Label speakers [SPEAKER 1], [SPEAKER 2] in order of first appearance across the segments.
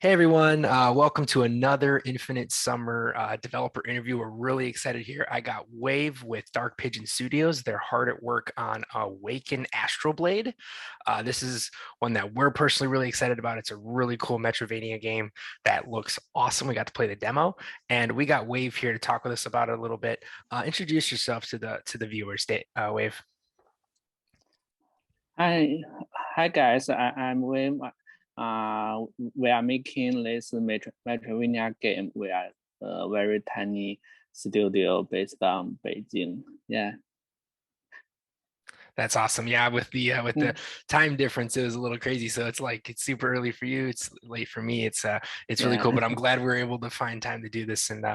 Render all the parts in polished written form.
[SPEAKER 1] Hey everyone, welcome to another Infinite Summer developer interview. We're really excited here. I got Wave with Dark Pigeon Studios. They're hard at work on Awaken Astral Blade. This is one that we're personally really excited about. It's a really cool metroidvania game that looks awesome. We got to play the demo, and we got Wave here to talk with us about it a little bit. Introduce yourself to the viewers, Wave.
[SPEAKER 2] Hi, hi guys. I'm Wim. We are making this metroidvania game. We are a very tiny studio based on Beijing. Yeah.
[SPEAKER 1] That's awesome. Yeah, with the
[SPEAKER 2] Mm.
[SPEAKER 1] time difference, it was a little crazy. So it's like it's super early for you. It's late for me. It's really cool.
[SPEAKER 2] Yeah.
[SPEAKER 1] But I'm glad we were able to find time to do this. And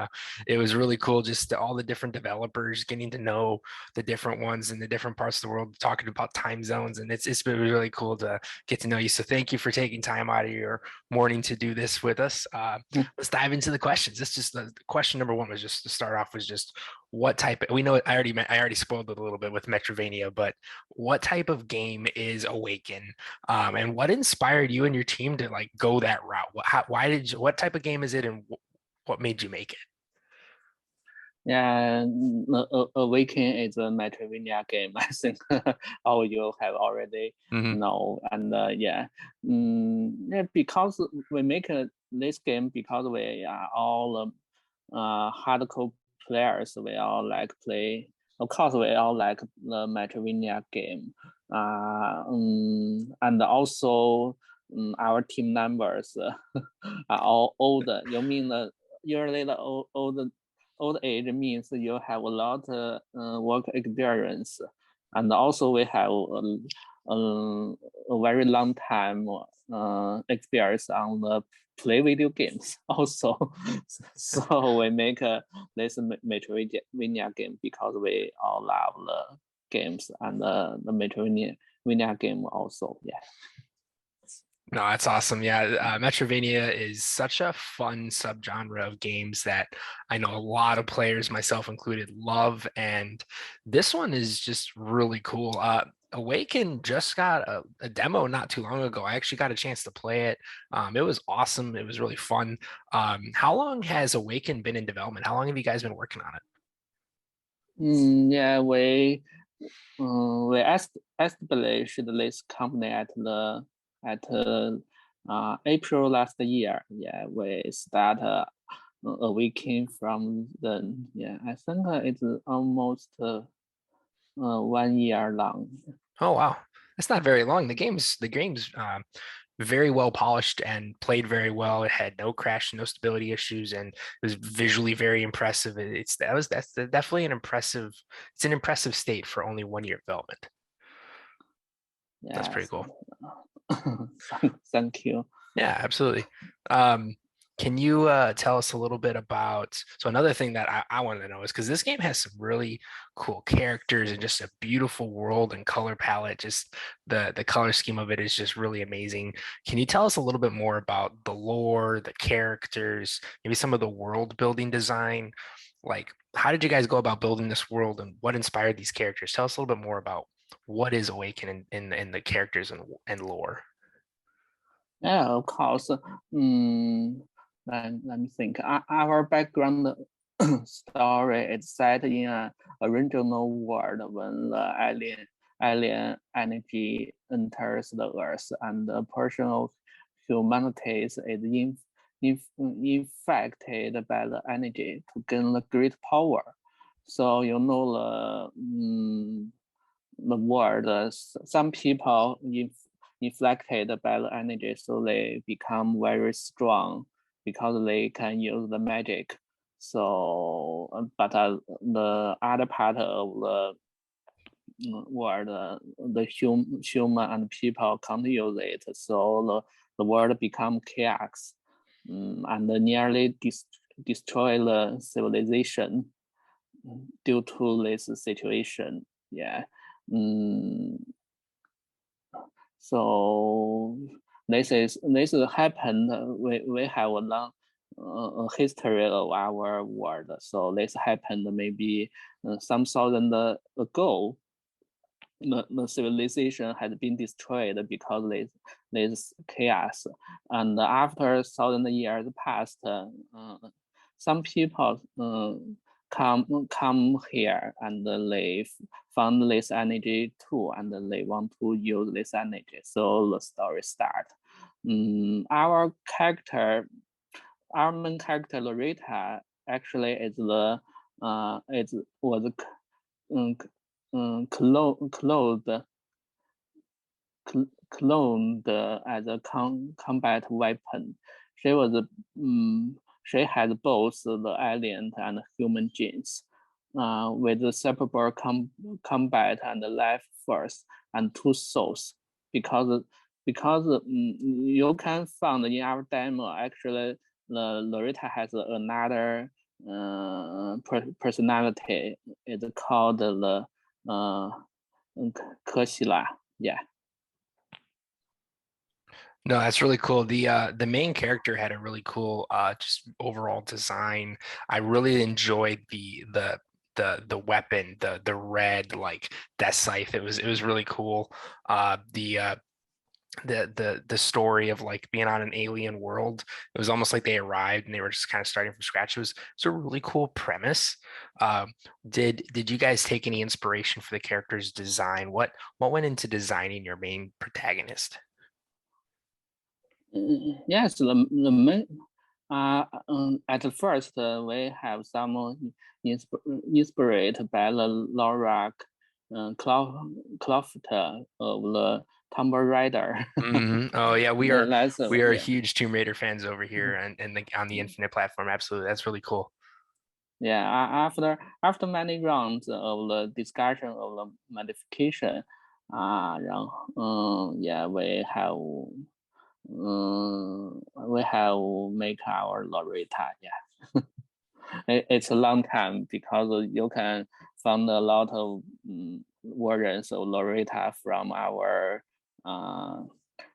[SPEAKER 1] it was really cool just all the different developers getting to know the different ones in the different parts of the world, talking about time zones. And it's been really cool to get to know you. So thank you for taking time out of your morning to do this with us. Let's dive into the questions. This just the question number one was just to start off was just what type. We know I already spoiled it a little bit with Metrovania, but what type of game is Awaken, and what inspired you and your team to like go that route? What type of game is it, and what made you make it?
[SPEAKER 2] Yeah, Awaken is a Metroidvania game. I think all you have already
[SPEAKER 1] Hmm.
[SPEAKER 2] know. And yeah, because we make this game because we are all hardcore players. We all like play. Of course, we all like the Metroidvania game. And also our team members are all older. You mean usually the old age means you have a lot of work experience, and also we have a very long time experience on the play video games also. So we make this Metroidvania game because we all love the games and the Metroidvania game also. Yeah.
[SPEAKER 1] No, that's awesome. Yeah, Metrovania is such a fun subgenre of games that I know a lot of players, myself included, love, and this one is just really cool. Awaken just got a demo not too long ago. I actually got a chance to play it. It was awesome. It was really fun. How long has Awaken been in development? How long have you guys been working on it?
[SPEAKER 2] Yeah, we established this company at April last year. Yeah, we start a weekend from then. Yeah, I think it's almost 1 year long.
[SPEAKER 1] Oh wow, that's not very long. The game's very well polished and played very well. It had no crash, no stability issues, and it was visually very impressive. That's definitely an impressive. It's an impressive state for only 1 year of development. That's pretty
[SPEAKER 2] Yes,
[SPEAKER 1] cool.
[SPEAKER 2] thank you.
[SPEAKER 1] Yeah, absolutely. Um, can you tell us a little bit about? So another thing that I wanted to know is because this game has some really cool characters and just a beautiful world and color palette. Just the color scheme of it is just really amazing. Can you tell us a little bit more about the lore, the characters, maybe some of the world building design? Like, how did you guys go about building this world and what inspired these characters? Tell us a little bit more about what is Awaken in the characters and lore.
[SPEAKER 2] Yeah, of course. Let me think. Our background story is set in a original world when the alien energy enters the Earth, and a portion of humanity is infected by the energy to gain the great power. So you know the world. Some people inflected by the energy, so they become very strong because they can use the magic. So, but the other part of the world, human and people can't use it. So the world become chaos, and nearly destroy the civilization due to this situation. Yeah. Mm, so this is happened. We have a long history of our world. So this happened maybe some thousand ago. The civilization had been destroyed because this chaos. And after 1,000 years passed, some people come here and they found this energy too, and they want to use this energy. So the story start. Our character, our main character Loretta, actually is the it was cloned as a combat weapon. She was she had both the alien and human genes, with the separable combat and life force and two souls. Because you can find in our demo actually the Loretta has another personality. It's called the Kushila. Yeah.
[SPEAKER 1] No, that's really cool. The main character had a really cool just overall design. I really enjoyed the weapon, the red like death scythe. It was really cool. The story of like being on an alien world. It was almost like they arrived and they were just kind of starting from scratch. It's a really cool premise. Did you guys take any inspiration for the character's design? What went into designing your main protagonist?
[SPEAKER 2] Yes, the main, at first we have some inspired by the Laura Croft of the Tomb Raider.
[SPEAKER 1] Oh yeah, we are
[SPEAKER 2] Yeah.
[SPEAKER 1] huge Tomb Raider fans over here and on the Infinite platform. Absolutely, that's really cool.
[SPEAKER 2] Yeah, after many rounds of the discussion of the modification, 然后we have make our Loretta. Yeah, it's a long time because you can find a lot of versions of Loretta from our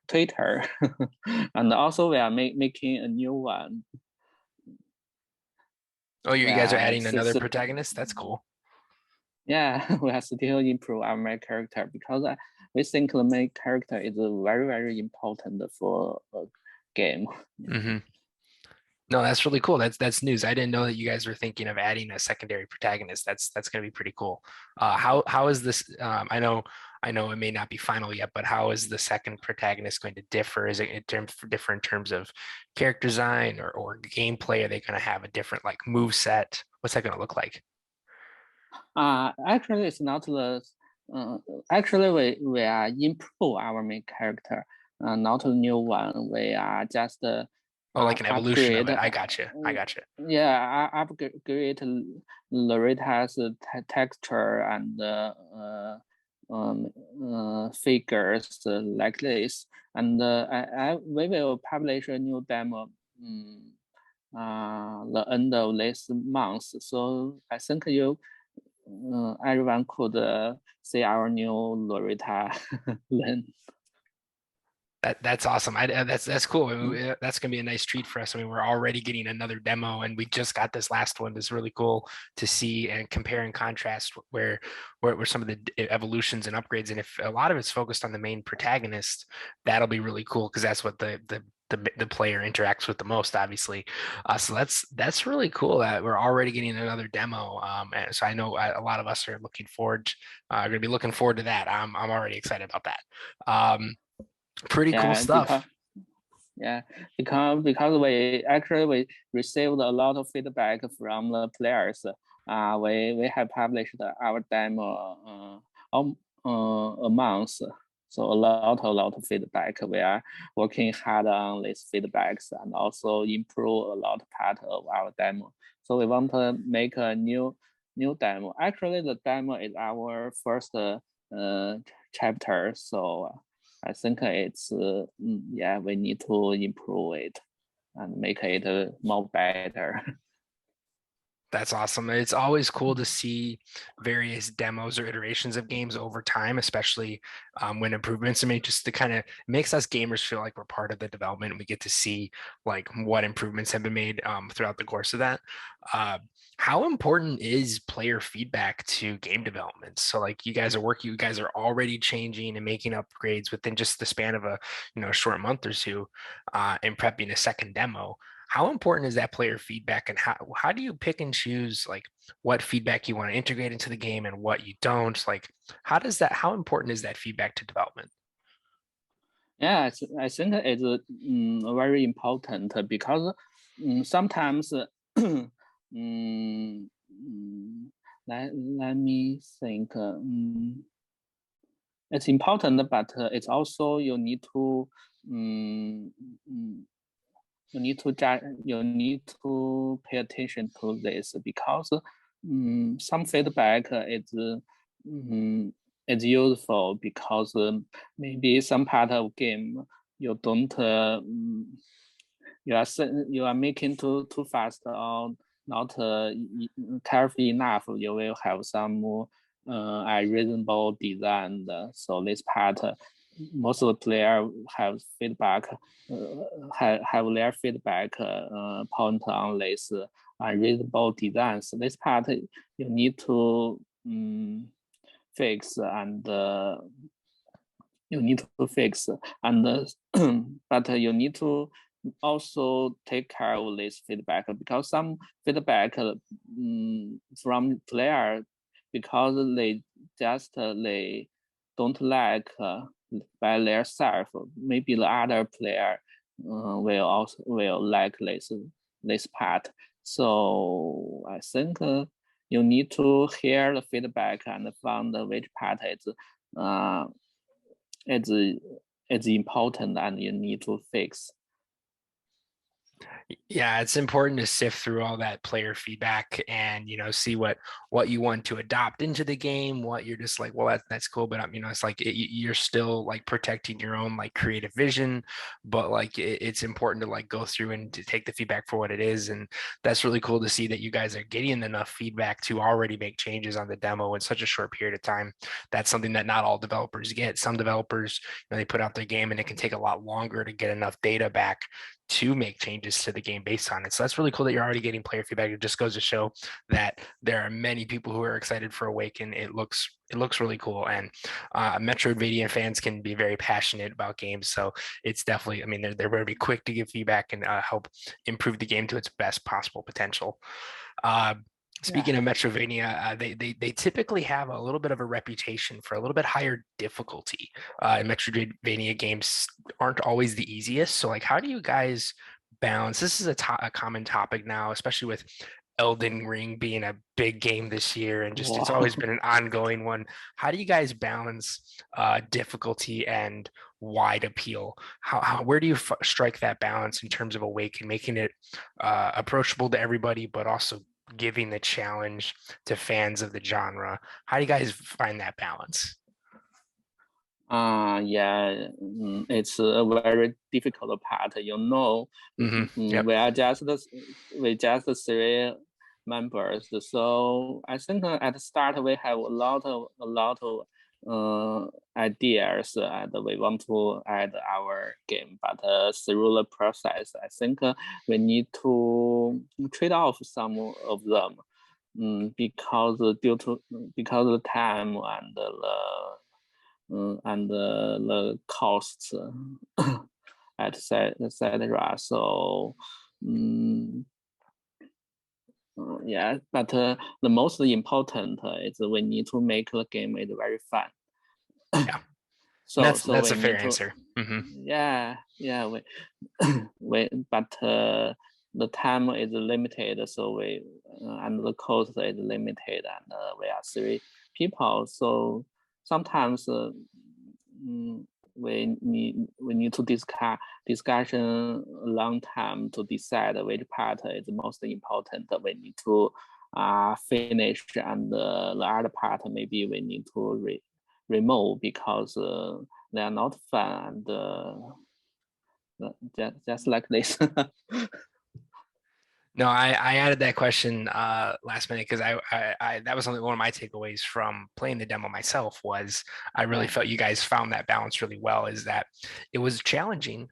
[SPEAKER 2] Twitter, and also we are making a new one.
[SPEAKER 1] Oh, you guys are
[SPEAKER 2] Yeah,
[SPEAKER 1] adding another protagonist? That's cool.
[SPEAKER 2] yeah, we have still improve our main character because we think the main character is very, very important for a game.
[SPEAKER 1] Hmm. No, that's really cool. That's news. I didn't know that you guys were thinking of adding a secondary protagonist. That's going to be pretty cool. How is this? I know it may not be final yet, but how is the second protagonist going to differ? Is it different in terms of character design or gameplay? Are they going to have a different like move set? What's that going to look like?
[SPEAKER 2] Actually, it's not the. Actually, we are improve our main character, not a new one. We are just
[SPEAKER 1] Oh, like an evolution of
[SPEAKER 2] upgrade.
[SPEAKER 1] it. I got you. I got you.
[SPEAKER 2] Yeah, upgrade Loretta's texture and figures like this. And we will publish a new demo. The end of this month. So I think everyone could see our new Loretta then.
[SPEAKER 1] That's awesome. That's cool. That's gonna be a nice treat for us. I mean, we're already getting another demo, and we just got this last one. It's really cool to see and compare and contrast where some of the evolutions and upgrades. And if a lot of it's focused on the main protagonist, that'll be really cool because that's what the player interacts with the most, obviously. So that's really cool that we're already getting another demo. And so I know a lot of us are looking forward, going to be looking forward to that. I'm already excited about that. Pretty cool
[SPEAKER 2] Yeah, because
[SPEAKER 1] stuff.
[SPEAKER 2] yeah, because we received a lot of feedback from the players. We have published our demo a month, so a lot of feedback. We are working hard on these feedbacks and also improve a lot part of our demo. So we want to make a new demo. Actually, the demo is our first chapter, so. I think it's yeah, we need to improve it and make it more better.
[SPEAKER 1] That's awesome. It's always cool to see various demos or iterations of games over time, especially when improvements are made, just to kind of makes us gamers feel like we're part of the development and we get to see like what improvements have been made throughout the course of that. Uh, how important is player feedback to game development? So like you guys are already changing and making upgrades within just the span of a short month or two and prepping a second demo. How important is that player feedback, and how do you pick and choose like what feedback you want to integrate into the game and what you don't? Like how important is that feedback to development?
[SPEAKER 2] Yeah, I think it's very important because sometimes mm, let me think. It's important, but it's also you need to um, you need to pay attention to this because some feedback is useful because maybe some part of game you don't you are making too fast or not careful enough. You will have some unreasonable design. So this part, most of the player have feedback, have their feedback point on this unreasonable design. So this part you need to fix and you need to fix and but you need to also take care of this feedback because some feedback from player because they don't like by themselves. Maybe the other player will like this part. So I think you need to hear the feedback and find which part is uh, it's it's important and you need to fix.
[SPEAKER 1] Yeah, it's important to sift through all that player feedback and see what you want to adopt into the game, what you're just like, well, that's cool, but it's like you're still like protecting your own like creative vision, but like it's important to like go through and to take the feedback for what it is, and that's really cool to see that you guys are getting enough feedback to already make changes on the demo in such a short period of time. That's something that not all developers get. Some developers, they put out their game and it can take a lot longer to get enough data back to make changes to the game based on it. So that's really cool that you're already getting player feedback. It just goes to show that there are many people who are excited for Awaken. It looks really cool, and Metroidvania fans can be very passionate about games. So it's definitely, I mean, they're very quick to give feedback and help improve the game to its best possible potential. Uh,
[SPEAKER 2] Yeah.
[SPEAKER 1] Speaking of Metrovania, they typically have a little bit of a reputation for a little bit higher difficulty. And Metrovania games aren't always the easiest. So, like, how do you guys balance? This is a common topic now, especially with Elden Ring being a big game this year, and just it's always
[SPEAKER 2] Wow.
[SPEAKER 1] been an ongoing one. How do you guys balance difficulty and wide appeal? Where do you strike that balance in terms of Awaken, making it approachable to everybody, but also giving the challenge to fans of the genre? How do you guys find that balance?
[SPEAKER 2] Yeah, it's a very difficult part.
[SPEAKER 1] Yep.
[SPEAKER 2] We just three members. So I think at the start we have a lot of ideas and we want to add our game. But through the process, I think we need to trade off some of them. Because the time and the costs, etc. So, um, yeah, but the most important is we need to make the game is very fun.
[SPEAKER 1] Yeah. And
[SPEAKER 2] So
[SPEAKER 1] that's
[SPEAKER 2] we
[SPEAKER 1] a fair
[SPEAKER 2] need to,
[SPEAKER 1] answer. Hmm.
[SPEAKER 2] yeah, but the time is limited, so and the cost is limited, and we are three people, so sometimes mm, we need to discussion a long time to decide which part is most important. We need to finish, and the other part maybe we need to remove because they are not fun and just like this.
[SPEAKER 1] No, I added that question last minute because I that was only one of my takeaways from playing the demo myself was I really
[SPEAKER 2] Yeah,
[SPEAKER 1] felt you guys found that balance really well. Is that it was challenging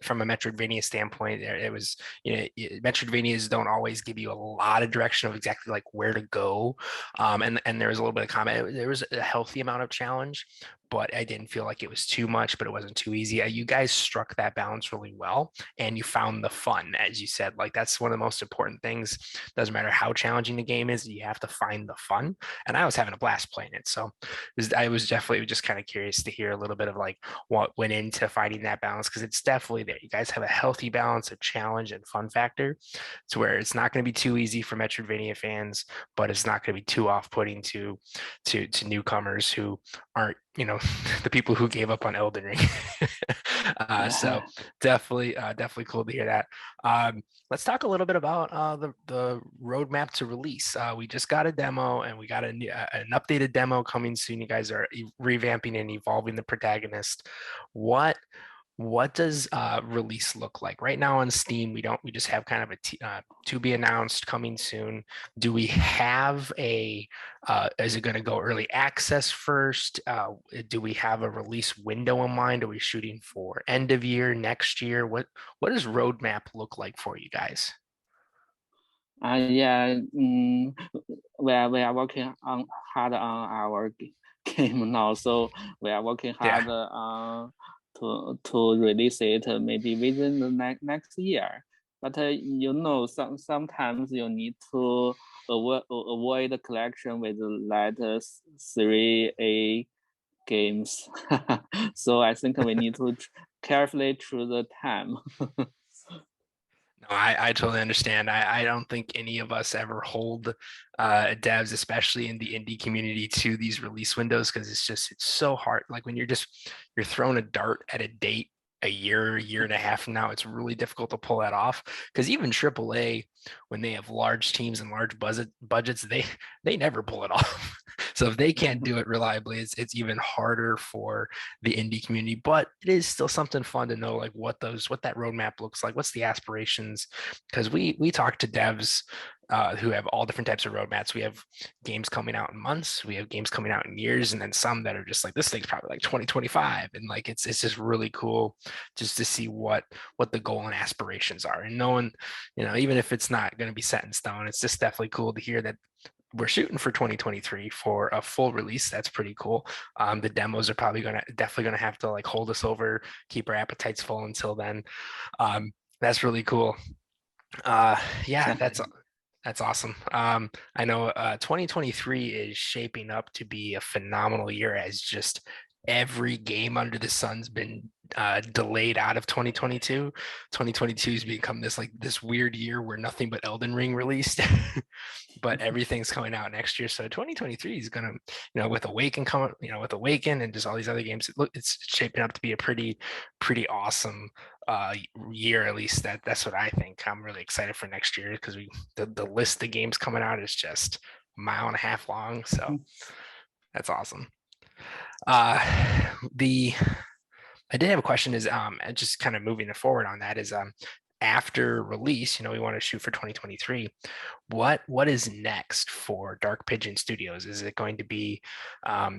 [SPEAKER 1] from a Metroidvania standpoint. It was, Metroidvanias don't always give you a lot of direction of exactly like where to go, and there was a little bit of combat. There was a healthy amount of challenge, but I didn't feel like it was too much, but it wasn't too easy. You guys struck that balance really well, and you found the fun, as you said. Like that's one of the most important things. Doesn't matter how challenging the game is, you have to find the fun. And I was having a blast playing it, so I was definitely just kind of curious to hear a little bit of like what went into finding that balance because it's definitely there. You guys have a healthy balance of challenge and fun factor, to where it's not going to be too easy for Metroidvania fans, but it's not going to be too off-putting to newcomers who aren't, the people who gave up on Elden Ring. So
[SPEAKER 2] yeah.
[SPEAKER 1] definitely cool to hear that. Let's talk a little bit about the roadmap to release. We just got a demo and we got an updated demo coming soon. You guys are revamping and evolving the protagonist. What what does release look like right now on Steam? We just have kind of to be announced coming soon. Do we have is it going to go early access first? Do we have a release window in mind? Are we shooting for end of year, next year? What does roadmap look like for you guys?
[SPEAKER 2] Yeah, we are working on hard on our game now, so we are working
[SPEAKER 1] Yeah.
[SPEAKER 2] hard to release it maybe within the next year. But sometimes you need to avoid the collection with like 3A games. So I think we need to carefully choose the time.
[SPEAKER 1] No, I totally understand. I don't think any of us ever hold devs, especially in the indie community, to these release windows because it's so hard. Like when you're throwing a dart at a date a year and a half from now, it's really difficult to pull that off. Because even AAA, when they have large teams and large budgets, they never pull it off. So if they can't do it reliably, it's even harder for the indie community. But it is still something fun to know, like what that roadmap looks like. What's the aspirations? Because we talk to devs who have all different types of roadmaps. We have games coming out in months, we have games coming out in years, and then some that are just like this thing's probably like 2025, and like it's just really cool just to see what the goal and aspirations are, and knowing, even if it's not going to be set in stone, it's just definitely cool to hear that we're shooting for 2023 for a full release. That's pretty cool. The demos are definitely gonna have to like hold us over, keep our appetites full until then. That's really cool. Yeah, that's awesome. I know 2023 is shaping up to be a phenomenal year as just every game under the sun's been delayed out of 2022. 2022 has become this weird year where nothing but Elden Ring released, but everything's coming out next year. So 2023 is gonna, with Awaken coming, with Awaken and just all these other games, it's shaping up to be a pretty awesome year. At least that's what I think. I'm really excited for next year because the list of games coming out is just a mile and a half long. So that's awesome. The I did have a question is and just kind of moving forward on that is after release, we want to shoot for 2023. What is next for Dark Pigeon Studios? Is it going to be are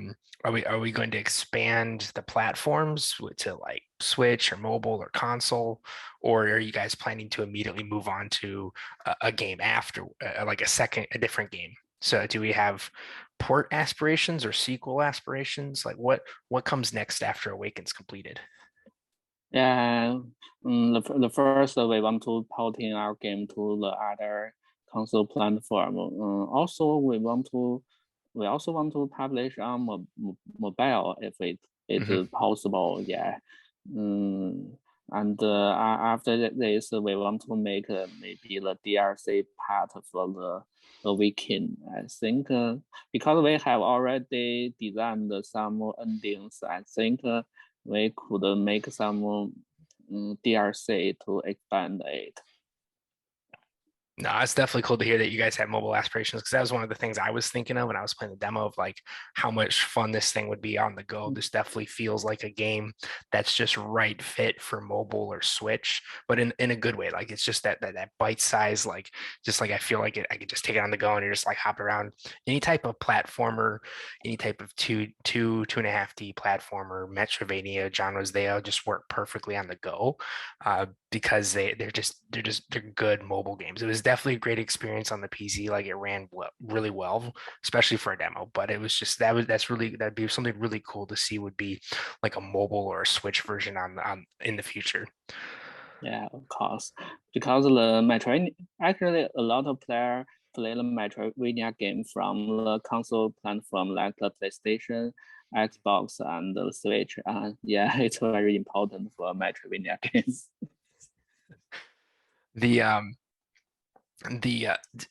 [SPEAKER 1] we going to expand the platforms to like Switch or mobile or console, or are you guys planning to immediately move on to a game after like a different game? So do we have port aspirations or sequel aspirations? Like what comes next after Awaken's completed?
[SPEAKER 2] Yeah, the first we want to porting our game to the other console platform. We also want to publish on mobile if it
[SPEAKER 1] Mhm.
[SPEAKER 2] is possible. Yeah, and after this, we want to make maybe the DLC part for the Awaken. I think because we have already designed some endings, I think. We could make some DLC to expand it.
[SPEAKER 1] No, it's definitely cool to hear that you guys have mobile aspirations because that was one of the things I was thinking of when I was playing the demo of like how much fun this thing would be on the go. This definitely feels like a game that's just right fit for mobile or Switch, but in a good way. Like it's just that bite size, like just like I feel like I could just take it on the go and you're just like hop around any type of platformer, any type of two and a half D platformer, metroidvania genres. They all just work perfectly on the go. Because they're good mobile games. It was definitely a great experience on the PC. Like it ran really well, especially for a demo. But it was just that'd be something really cool to see would be like a mobile or a Switch version on in the future.
[SPEAKER 2] Yeah, of course. Because the Metroid, actually, a lot of players play the Metroidvania game from the console platform like the PlayStation, Xbox, and the Switch. And yeah, it's very important for Metroidvania games.
[SPEAKER 1] The the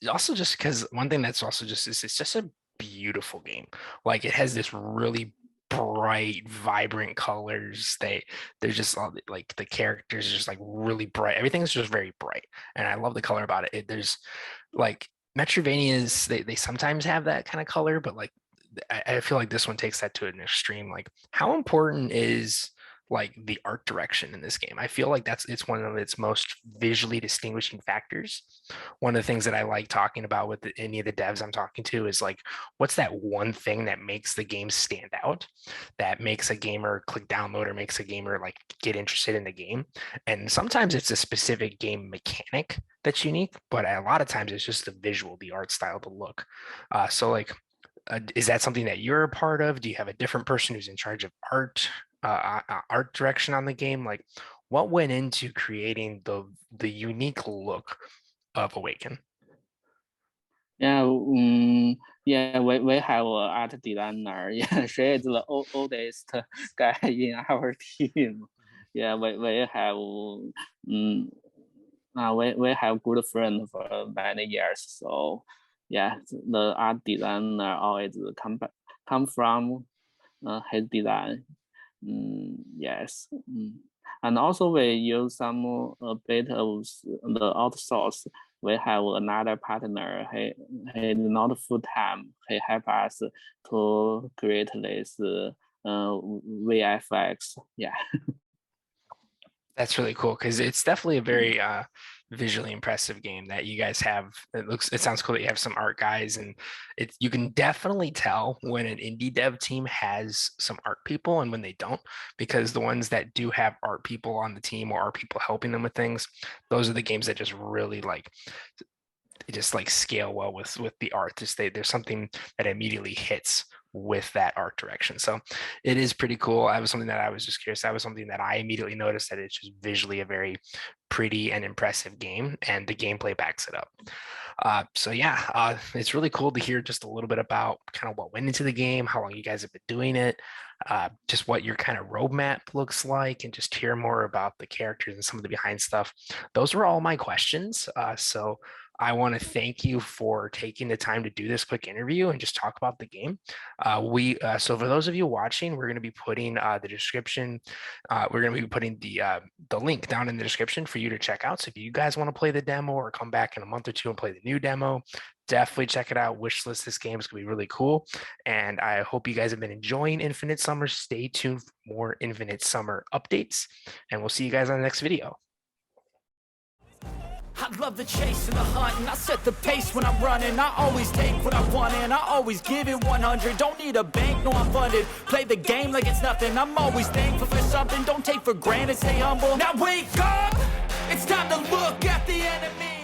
[SPEAKER 1] also just because one thing that's also just is it's just a beautiful game. Like it has this really bright, vibrant colors. They're just all like the characters are just like really bright. Everything's just very bright, and I love the color about it. There's like Metroidvanias, they sometimes have that kind of color, but like I feel like this one takes that to an extreme. Like how important is like the art direction in this game? I feel like it's one of its most visually distinguishing factors. One of the things that I like talking about with any of the devs I'm talking to is like, what's that one thing that makes the game stand out, that makes a gamer click download or makes a gamer like get interested in the game? And sometimes it's a specific game mechanic that's unique, but a lot of times it's just the visual, the art style, the look. So like is that something that you're a part of? Do you have a different person who's in charge of art direction on the game? Like, what went into creating the unique look of Awaken?
[SPEAKER 2] Yeah, we have an art designer. Yeah, she is the oldest guy in our team. Yeah, we have we have good friends for many years. So yeah, the art designer always come from his design. Yes. And also we use some a bit of the outsource. We have another partner. He is not full time. He help us to create this VFX. Yeah.
[SPEAKER 1] That's really cool because it's definitely a very visually impressive game that you guys have. It sounds cool that you have some art guys, and you can definitely tell when an indie dev team has some art people and when they don't, because the ones that do have art people on the team or art people helping them with things, those are the games that just really like they just like scale well with the art. There's something that immediately hits with that art direction. So it is pretty cool. That was something that I was just curious. That was something that I immediately noticed that it's just visually a very pretty and impressive game, and the gameplay backs it up. So yeah, it's really cool to hear just a little bit about kind of what went into the game, how long you guys have been doing it, just what your kind of roadmap looks like, and just hear more about the characters and some of the behind stuff. Those were all my questions. So I want to thank you for taking the time to do this quick interview and just talk about the game. So for those of you watching, we're going to be putting the description. We're going to be putting the link down in the description for you to check out. So if you guys want to play the demo or come back in a month or two and play the new demo, definitely check it out. Wishlist this game. It's going to be really cool. And I hope you guys have been enjoying Infinite Summer. Stay tuned for more Infinite Summer updates, and we'll see you guys on the next video.
[SPEAKER 3] I love the chase and the hunt, and I set the pace when I'm running. I always take what I want and I always give it 100. Don't need a bank, no I'm funded. Play the game like it's nothing. I'm always thankful for something. Don't take for granted, stay humble. Now wake up, it's time to look at the enemy.